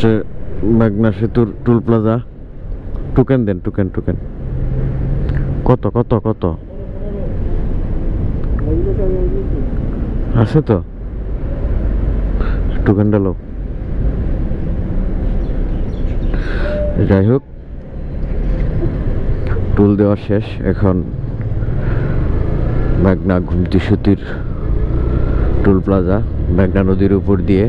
হচ্ছে মেঘনা সেতুর টুল প্লাজা। টোকেন দেন, টোকেন টোকেন। কত কত কত আছে তো? টোকেনটা লো। যাই হোক, টুল দেওয়া শেষ। এখন মেঘনা ঘুমতি সেতুর টুল প্লাজা, মেঘনা নদীর উপর দিয়ে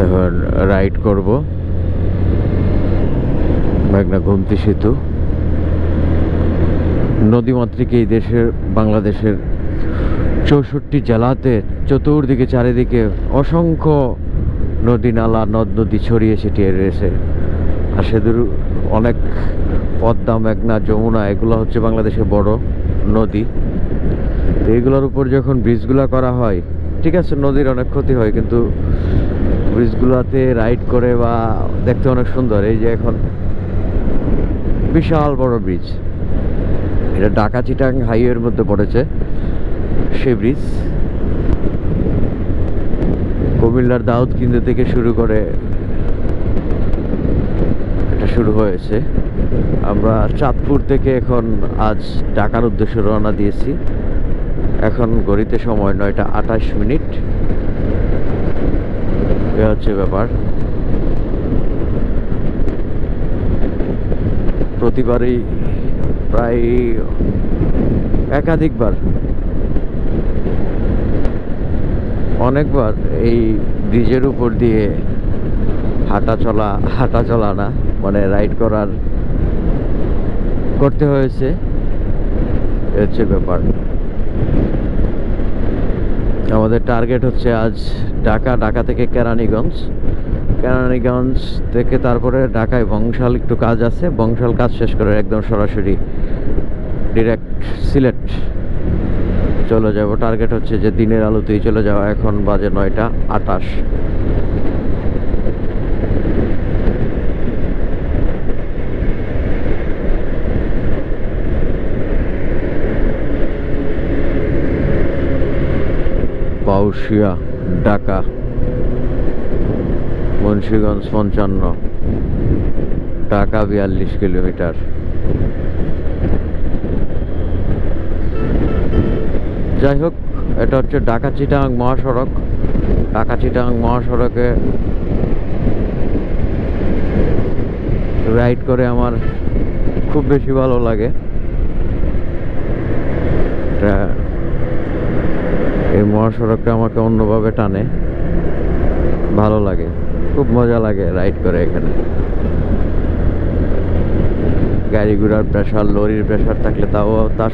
এখন রাইড করব মেঘনা ঘুমতি সেতু। নদীমাতৃক এই দেশের, বাংলাদেশের 64 জেলাতে চতুর্দিকে চারিদিকে অসংখ্য নদী নালা নদ নদী ছড়িয়ে ছিটিয়ে রয়েছে। আর সেতুর অনেক পদ্মা, মেঘনা, যমুনা এগুলো হচ্ছে বাংলাদেশের বড় নদী। তো এগুলোর উপর যখন ব্রিজগুলো করা হয়, ঠিক আছে নদীর অনেক ক্ষতি হয়, কিন্তু ব্রিজগুলোতে রাইড করে বা দেখতে অনেক সুন্দর। এই যে এখন বিশাল বড় ব্রিজ, এটা ঢাকা চিটাং হাইওয়ের মধ্যে পড়েছে সেই ব্রিজ। কুমিল্লার দাউদকান্দি থেকে শুরু করে এটা শুরু হয়েছে। আমরা চাঁদপুর থেকে এখন আজ ঢাকার উদ্দেশ্যে রওনা দিয়েছি। এখন ঘড়িতে সময় 9টা 28 মিনিট। এ হচ্ছে ব্যাপার। প্রতিবারই প্রায় একাধিকবার, অনেকবার এই ব্রিজের উপর দিয়ে হাঁটা চলা না, মানে রাইড করতে হয়েছে। হচ্ছে ব্যাপার। আমাদের টার্গেট হচ্ছে আজ ঢাকা থেকে কেরানীগঞ্জ থেকে তারপরে ঢাকায় বংশাল একটু কাজ আছে, বংশাল কাজ শেষ করে একদম সরাসরি ডিরেক্ট সিলেট চলে যাব। টার্গেট হচ্ছে যে দিনের আলোতেই চলে যাওয়া। এখন বাজে 9টা 28। পাউশিয়া ঢাকা, মুন্সিগঞ্জ 55, ঢাকা 42 কিলোমিটার। যাই হোক, এটা হচ্ছে ঢাকা চিটাগাং মহাসড়ক। ঢাকা চিটাগাং মহাসড়কে রাইড করে আমার খুব বেশি ভালো লাগে। এই মহাসড়কটা আমাকে অন্যভাবে টানে, ভালো লাগে, খুব মজা লাগে রাইড করে। এখানে গাড়ি ঘোড়ার প্রেশার, লরির প্রেশার থাকলে তার